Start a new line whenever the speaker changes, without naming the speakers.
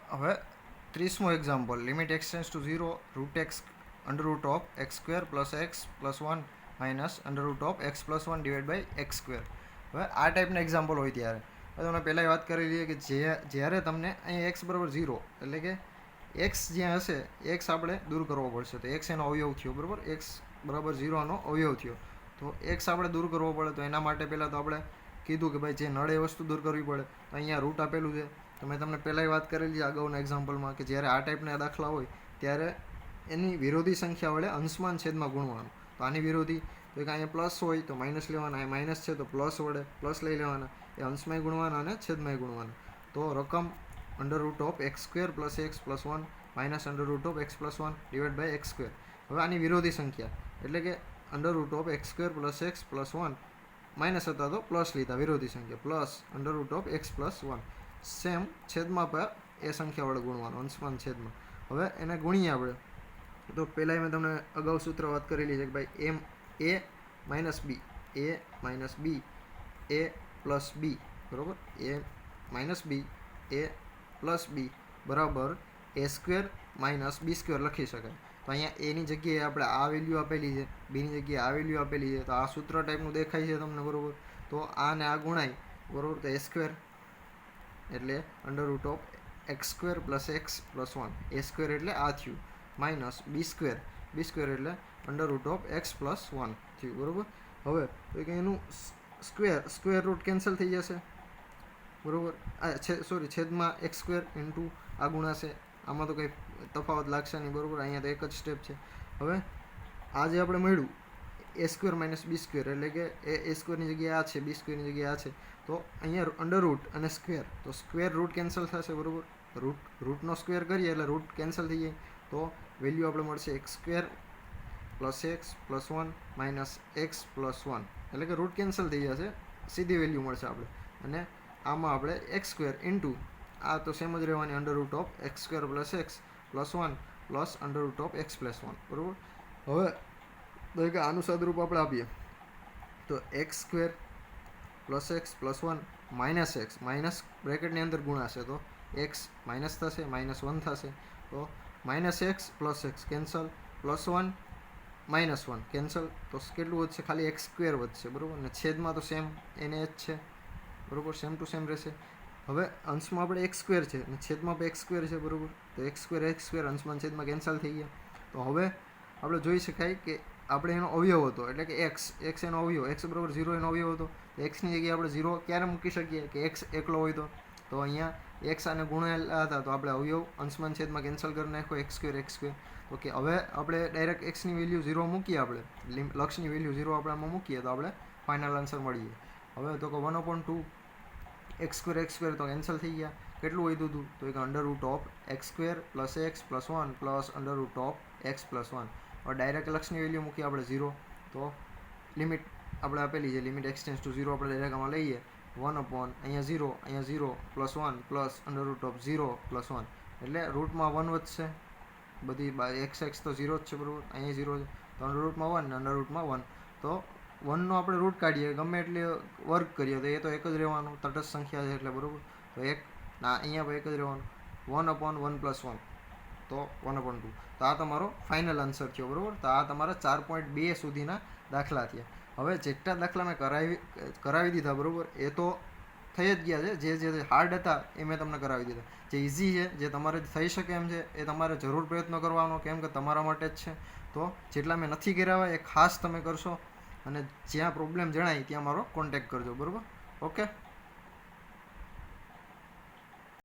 હવે 30મો example, limit x tends to 0 root x under root of x square plus x plus 1 minus under root of x plus 1 divide by x square. હવે આ ટાઈપના example હોય ત્યારે તમને પહેલાં વાત કરી લઈએ કે જ્યારે તમને અહીં એક્સ બરાબર 0 એટલે કે એક્સ જ્યાં હશે એક્સ આપણે દૂર કરવો પડશે. તો એક્સ એનો અવયવ થયો, બરાબર, એક્સ બરાબર 0નો અવયવ થયો. તો એક્સ આપણે દૂર કરવો પડે. તો એના માટે પહેલાં તો આપણે કીધું કે ભાઈ જે નળે વસ્તુ દૂર કરવી પડે. તો અહીંયા રૂટ આપેલું છે. તો મેં તમને પહેલાંય વાત કરેલી અગાઉના એક્ઝામ્પલમાં કે જ્યારે આ ટાઈપના દાખલા હોય ત્યારે એની વિરોધી સંખ્યા વડે અંશમાન છેદમાં ગુણવાનું. તો આની વિરોધી તો કે અહીંયા પ્લસ હોય તો માઇનસ લેવાના, અહીં માઇનસ છે તો પ્લસ વડે પ્લસ લઈ લેવાના, એ અંશમાંય ગુણવાના અને છેદમાંય ગુણવાના. તો રકમ under root of x square plus x plus 1 minus under root of x plus 1 divide by x square. હવે આની વિરોધી સંખ્યા એટલે કે under root of x square plus x plus 1 minus હતા તો પ્લસ લીધા વિરોધી સંખ્યા plus under root of x plus 1 same છેદમાં પર એ સંખ્યા વડે ગુણવાનું અંશમાન છેદમાં. હવે એને ગુણીએ આપણે. તો પહેલાં મેં તમને અગાઉ સૂત્ર વાત કરેલી છે કે ભાઈ એમ એ માઇનસ બી એ પ્લસ બી, બરાબર, એ માઇનસ બી એ પ્લસ બી બરાબર એ સ્ક્વેર માઇનસ બી સ્ક્વેર લખી શકાય. તો અહીંયા એની જગ્યાએ આપણે આ વેલ્યુ આપેલી છે, બીની જગ્યાએ આ વેલ્યુ આપેલી છે. તો આ સૂત્ર ટાઈપનું દેખાય છે તમને, બરાબર. તો આ ને આ ગુણાય, બરાબર. તો એ સ્ક્વેર એટલે under root of x square plus x plus 1 A square એટલે આ થયું માઇનસ બી સ્ક્વેર એટલે under root of x plus 1 થયું, બરાબર. હવે તો કે એનું સ્ક્વેર રૂટ કેન્સલ થઈ જશે, બરાબર. છેદમાં એક્સ સ્ક્વેર ઇન્ટુ આ ગુણાશે. આમાં તો કંઈ તફાવત લાગશે નહીં, બરાબર. અહીંયા તો એક જ સ્ટેપ છે. હવે આ જે આપણે મળ્યું એ સ્ક્વેર માઇનસ બી સ્ક્વેર એટલે કે એ સ્ક્વેરની જગ્યાએ આ છે, બી સ્ક્વેરની જગ્યાએ આ છે. તો અહીંયા અંડર રૂટ અને સ્ક્વેર, તો સ્ક્વેર રૂટ કેન્સલ થશે, બરાબર. રૂટનો સ્ક્વેર કરીએ એટલે રૂટ કેન્સલ થઈ જાય. તો વેલ્યુ આપણે મળશે x square plus x plus 1 minus x plus 1 એટલે કે રૂટ કેન્સલ થઈ જશે, સીધી વેલ્યુ મળશે આપણે. અને આમાં આપણે એક્સ સ્ક્વેર ઇન્ટુ આ તો સેમ જ રહેવાની under root of x square plus x plus 1 plus under root of x plus 1, બરાબર. હવે તો કે આનું સદરૂપ આપણે આપીએ તો x square plus x plus 1 minus x, minus બ્રેકેટની અંદર ગુણાશે તો એક્સ માઇનસ થશે, માઇનસ 1 થશે. તો minus x plus x cancel, plus 1 minus 1 cancel. તો કેટલું વધશે? ખાલી એક્સ સ્ક્વેર વધશે, બરાબર. અને છેદમાં તો સેમ એને જ છે, બરાબર, સેમ ટુ સેમ રહેશે. હવે અંશમાં આપણે એક્સ સ્ક્વેર છે અને છેદમાં પણ એક્સ સ્ક્વેર છે, બરાબર. તો એક્સ સ્ક્વેર અંશમાં છેદમાં કેન્સલ થઈ ગયા. તો હવે આપણે જોઈ શકાય કે આપણે એનો અવયવ હતો એટલે કે એક્સ એનો અવયવ, એક્સ બરાબર 0 એનો અવયવ હતો. તો એક્સની જગ્યાએ આપણે 0 ક્યારે મૂકી શકીએ કે એક્સ એકલો હોય તો અહીંયા એક્સ આને ગુણેલા હતા તો આપણે અવયવ અંશમાન છેદમાં કેન્સલ કરી નાખ્યો એક્સ સ્ક્વેર. તો કે હવે આપણે ડાયરેક્ટ એક્સની વેલ્યુ 0 મૂકીએ, આપણે લક્ષની વેલ્યુ 0 આપણે આમાં મૂકીએ તો આપણે ફાઇનલ આન્સર મળીએ. હવે તો કે 1/2 એક્સ સ્ક્વેર તો કેન્સલ થઈ ગયા. કેટલું વધ્યું હતું? તો એક under root of x square plus x plus 1 plus under root of x plus 1. હવે ડાયરેક્ટ લક્ષની વેલ્યુ મૂકીએ આપણે 0. તો લિમિટ આપણે આપેલી છે, લિમિટ એક્સ ટેન્સ ટુ 0 આપણે ડાયરેક્ટ આમાં લઈએ 1 અહીંયા 0 plus 1 plus under root of 0 plus 1 એટલે રૂટમાં 1 વધશે. બધી એક્સ તો 0 જ છે, બરાબર. અહીંયા 0 છે તો અંડર રૂટમાં 1 અંડર રૂટમાં 1. તો 1નો આપણે રૂટ કાઢીએ, ગમે એટલે વર્ક કરીએ તો એ તો એક જ રહેવાનું, તટસ્થ સંખ્યા છે એટલે, બરાબર. તો અહીંયા પણ એક જ રહેવાનું 1/1 પ્લસ 1 તો 1/2. તો આ તમારો ફાઇનલ આન્સર થયો, બરાબર. તો આ તમારા 4.2 સુધીના દાખલા થયા. હવે જેટલા દાખલા મેં કરાવી દીધા, બરાબર, એ તો થઈ જ ગયા છે. જે હાર્ડ હતા એ મેં તમને કરાવી દીધા. જે ઇઝી છે, જે તમારે થઈ શકે એમ છે, એ તમારે જરૂર પ્રયત્ન કરવાનો, કેમ કે તમારા માટે જ છે. તો જેટલા મેં નથી કર્યા એ ખાસ તમે કરશો અને જ્યાં પ્રોબ્લેમ જણાય ત્યાં મારો કોન્ટેક્ટ કરજો, બરાબર. ઓકે.